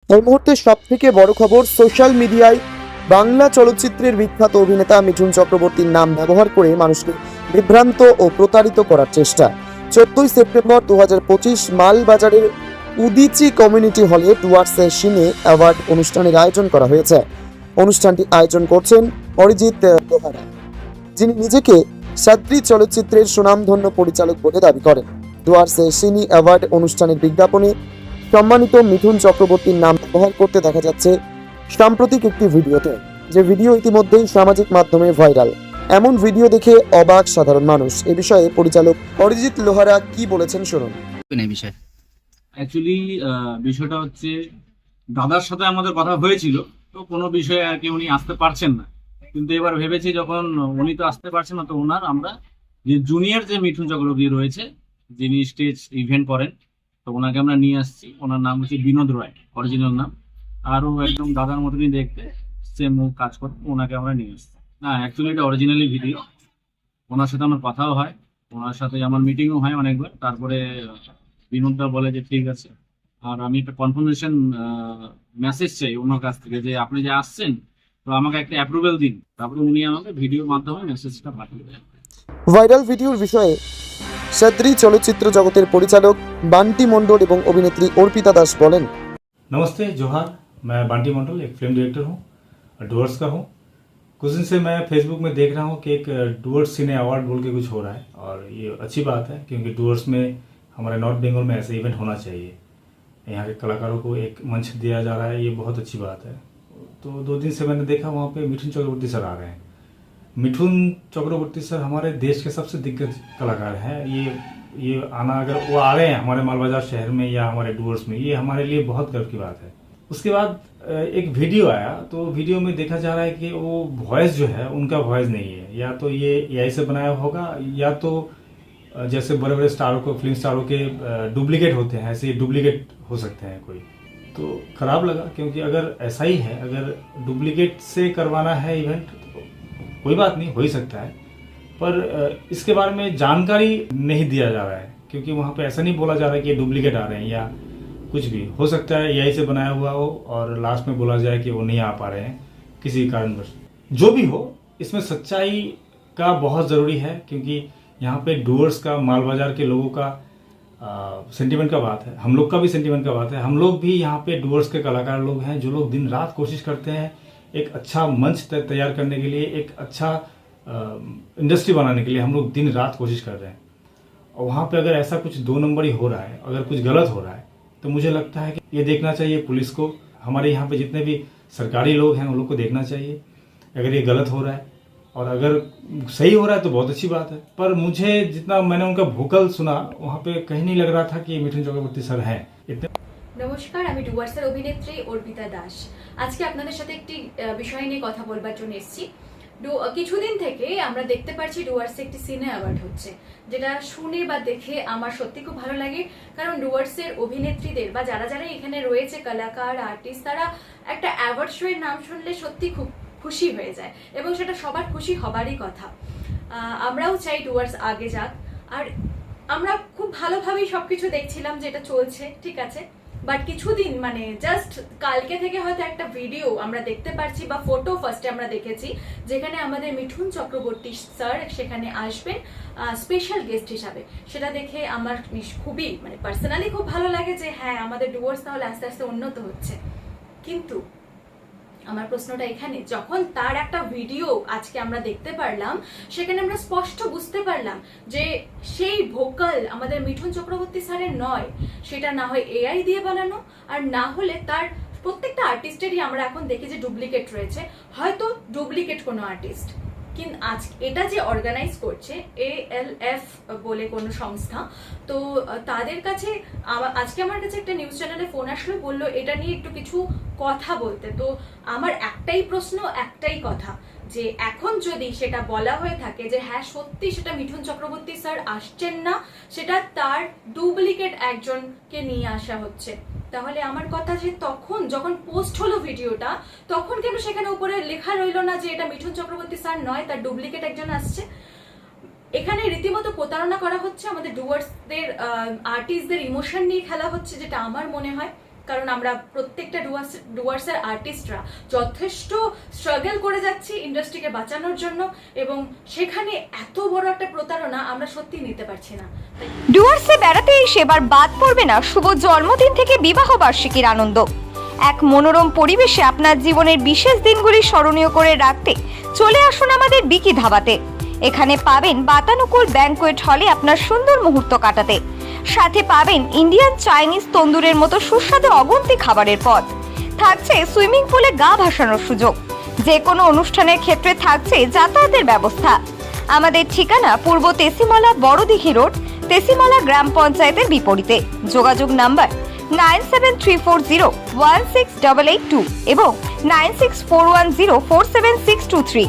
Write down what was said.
এই মুহূর্তে সবথেকে বড় খবর, সোশ্যাল মিডিয়ায় বাংলা চলচ্চিত্রের বিখ্যাত অভিনেতা মিঠুন চক্রবর্তীর নাম ব্যবহার করে মানুষকে বিভ্রান্ত ও প্রতারিত করার চেষ্টা। 14 সেপ্টেম্বর 2025 মালবাজারের উদিচি কমিউনিটি হলে ডুয়ার্স সিনে অ্যাওয়ার্ড অনুষ্ঠানের আয়োজন করা হয়েছে। অনুষ্ঠানটি আয়োজন করছেন অরিজিৎ লোহারা, যিনি নিজেকে সাদ্রি চলচ্চিত্রের সুনামধন্য পরিচালক বলে দাবি করেন। ডুয়ার্স সিনি অ্যাওয়ার্ড অনুষ্ঠানের বিজ্ঞাপনে সম্মানিত মিঠুন চক্রবর্তীর নাম ব্যবহার করতে দেখা যাচ্ছে সাম্প্রতিক একটি ভিডিওতে, যে ভিডিও ইতিমধ্যেই সামাজিক মাধ্যমে ভাইরাল। এমন ভিডিও দেখে অবাক সাধারণ মানুষ। এ বিষয়ে পরিচালক অরিজিৎ লোহারা কি বলেছেন শুনুন। অ্যাকচুয়ালি বিষয়টা হচ্ছে, দাদার সাথে আমাদের কথা হয়েছিল, তো কোনো বিষয়ে আর কি উনি আসতে পারছেন না, কিন্তু এবার ভেবেছি যখন উনি তো আসতে পারছেন না, তো ওনার আমরা যে জুনিয়র যে মিঠুন চক্রবর্তী রয়েছে, যিনি স্টেজ ইভেন্ট করেন, তো ওনাকে আমরা নিয়ে আসছি। ওনার নাম হচ্ছে বিনোদ রয়, অরিজিনাল নাম। আরও একদম দাদার মতনই দেখতে, সেম কাজ করে, ওনাকে আমরা নিয়ে আসছি। না, অ্যাকচুয়ালি এটা অরিজিনালি ভিডিও। ওনার সাথে আমার কথাও হয়, ওনার সাথে আমার মিটিংও হয় অনেকবার। তারপরে বিনোদদা বলে যে ঠিক আছে, আর আমি একটা কনফার্মেশন মেসেজ চাই ওনার কাছ থেকে, যে আপনি যে আসছেন, তো আমাকে একটা অ্যাপ্রুভেল দিন। তারপরে উনি আমাকে ভিডিওর মাধ্যমে মেসেজটা পাঠিয়ে দেন। ভাইরাল ভিডিওর বিষয়ে সাদ্রি চলচ্চিত্র জগতের পরিচালক বান্টি মণ্ডল এবং অভিনেত্রী অর্পিতা দাস বলেন। नमस्ते, जोहार। मैं बंटी मंडल, एक फिल्म डायरेक्टर हूँ, डुअर्स का हूँ। कुछ दिन से मैं फेसबुक में देख रहा हूँ कि एक डुअर्स सिने अवार्ड बोल के कुछ हो रहा है, और ये अच्छी बात है, क्योंकि डुअर्स में हमारे नॉर्थ बंगाल में ऐसे इवेंट होना चाहिए। यहाँ के कलाकारों को एक मंच दिया जा रहा है, ये बहुत अच्छी बात है। तो 2 दिन से मैंने देखा वहाँ पे मिठुन चक्रवर्ती सर आ रहे हैं। मिठुन चक्रवर्ती सर हमारे देश के सबसे दिग्गज कलाकार हैं। ये आना, अगर वो आ रहे हैं हमारे मालबाजार शहर में या हमारे डुअर्स में, ये हमारे लिए बहुत गर्व की बात है। उसके बाद एक वीडियो आया, तो वीडियो में देखा जा रहा है कि वो वॉइस जो है उनका वॉइस नहीं है, या तो ये एआई से बनाया होगा, या तो जैसे बड़े बड़े स्टारों को, फिल्म स्टारों के डुप्लीकेट होते हैं, ऐसे डुप्लीकेट हो सकते हैं कोई। तो खराब लगा, क्योंकि अगर ऐसा ही है, अगर डुप्लीकेट से करवाना है इवेंट, तो कोई बात नहीं, हो ही सकता है, पर इसके बारे में जानकारी नहीं दिया जा रहा है, क्योंकि वहाँ पे ऐसा नहीं बोला जा रहा है कि ये डुप्लीकेट आ रहे हैं, या कुछ भी हो सकता है एआई से बनाया हुआ हो, और लास्ट में बोला जाए कि वो नहीं आ पा रहे हैं किसी कारणवश। जो भी हो, इसमें सच्चाई का बहुत ज़रूरी है, क्योंकि यहाँ पे डुअर्स का, माल बाजार के लोगों का सेंटीमेंट का बात है, हम लोग का भी सेंटीमेंट का बात है। हम लोग भी यहाँ पे डुअर्स के कलाकार लोग हैं, जो लोग दिन रात कोशिश करते हैं एक अच्छा मंच तैयार करने के लिए, एक अच्छा इंडस्ट्री बनाने के लिए। हम लोग दिन रात कोशिश कर रहे हैं, और वहाँ पे अगर ऐसा कुछ 2 नंबरी हो रहा है, अगर कुछ गलत हो रहा है, तो मुझे लगता है कि ये देखना चाहिए पुलिस को, हमारे यहाँ पे जितने भी सरकारी लोग हैं उन लोग को देखना चाहिए अगर ये गलत हो रहा है। और अगर सही हो रहा है तो बहुत अच्छी बात है, पर मुझे जितना मैंने उनका भोकल सुना, वहाँ पे कहीं नहीं लग रहा था कि मिठुन चक्रवर्ती सर हैं। নমস্কার, আমি ডুয়ার্সের অভিনেত্রী অর্পিতা দাস। আজকে আপনাদের সাথে একটি বিষয় নিয়ে কথা বলবার জন্য এসেছি। কিছুদিন থেকে আমরা দেখতে পাচ্ছি ডুয়ার্সে একটি সিনে অ্যাওয়ার্ড হচ্ছে, যেটা শুনে বা দেখে আমার সত্যি খুব ভালো লাগে। কারণ ডুয়ার্সের অভিনেত্রীদের বা যারা যারা এখানে রয়েছে, কলাকার, আর্টিস্ট, তারা একটা অ্যাওয়ার্ড শো এর নাম শুনলে সত্যি খুব খুশি হয়ে যায়, এবং সেটা সবার খুশি হবারই কথা। আমরাও চাই ডুয়ার্স আগে যাক, আর আমরা খুব ভালোভাবেই সবকিছু দেখছিলাম যে এটা চলছে, ঠিক আছে। বাট কিছুদিন, মানে জাস্ট কালকে থেকে হয়তো একটা ভিডিও আমরা দেখতে পাচ্ছি, বা ফটো ফার্স্টে আমরা দেখেছি, যেখানে আমাদের মিঠুন চক্রবর্তী স্যার সেখানে আসবেন স্পেশাল গেস্ট হিসাবে। সেটা দেখে আমার খুবই, মানে পার্সোনালি খুব ভালো লাগে যে হ্যাঁ, আমাদের ডুয়ার্স তাহলে আস্তে আস্তে উন্নত হচ্ছে। কিন্তু আমার প্রশ্নটা এখানে, যখন তার একটা ভিডিও আজকে আমরা দেখতে পারলাম, সেখানে আমরা স্পষ্ট বুঝতে পারলাম যে সেই ভোকাল আমাদের মিঠুন চক্রবর্তী স্যারের নয়, সেটা না হয় এআই দিয়ে বানানো, আর না হলে তার প্রত্যেকটা আর্টিস্টেরই আমরা এখন দেখি যে ডুপ্লিকেট রয়েছে, হয়তো ডুপ্লিকেট কোনো আর্টিস্ট। কিন্তু আজ এটা যে অর্গানাইজ করছে ALF বলে কোনো সংস্থা, তো তাদের কাছে আজকে আমার কাছে একটা নিউজ চ্যানেলে ফোন আসলো, বললো এটা নিয়ে একটু কিছু কথা বলতে। তো আমার একটাই প্রশ্ন, একটাই কথা, যে এখন যদি সেটা বলা হয়ে থাকে যে হ্যাঁ সত্যি সেটা মিঠুন চক্রবর্তী স্যার আসছেন না, সেটা তার ডুপ্লিকেট একজনকে নিয়ে আসা হচ্ছে, তাহলে আমার কথা যে তখন যখন পোস্ট হলো ভিডিওটা, তখন কেন সেখানে উপরে লেখা রইলো না যে এটা মিঠুন চক্রবর্তী স্যার নয়, তার ডুপ্লিকেট একজন আসছে? এখানে রীতিমতো প্রতারণা করা হচ্ছে, আমাদের ডুয়ার্সদের আর্টিস্টদের ইমোশন নিয়ে খেলা হচ্ছে, যেটা আমার মনে হয়। কারণ আমরা প্রত্যেকটা ডুয়ার্সের আর্টিস্টরা যথেষ্ট স্ট্রাগল করে যাচ্ছি ইন্ডাস্ট্রিকে বাঁচানোর জন্য, এবং সেখানে এত বড় একটা প্রতারণা আমরা সত্যি নিতে পারছি না। ডুয়ার্সে বেড়াতে এসে এবার বাদ পড়বে না শুভ জন্মদিন থেকে বিবাহ বার্ষিকীর আনন্দ। এক মনোরম পরিবেশে আপনার জীবনের বিশেষ দিনগুলি স্মরণীয় করে রাখতে চলে আসুন আমাদের বিকি ধাবাতে। এখানে পাবেন বাতানুকূল ব্যাংকোয়েট হলে আপনার সুন্দর মুহূর্ত কাটাতে, সাথে পাবেন ইন্ডিয়ান চাইনিজ তন্দুরের মতো সুস্বাদু অগুন্তি খাবারের পদ, থাকছে সুইমিং পুলে গা ভাসানোর সুযোগ, যে কোনো অনুষ্ঠানের ক্ষেত্রে থাকছে যাতায়াতের ব্যবস্থা। আমাদের ঠিকানা পূর্ব তেসিমালা বড়দিঘি রোড, তেসিমালা গ্রাম পঞ্চায়েতের বিপরীতে। যোগাযোগ নাম্বার 9734016882 এবং 9641047623।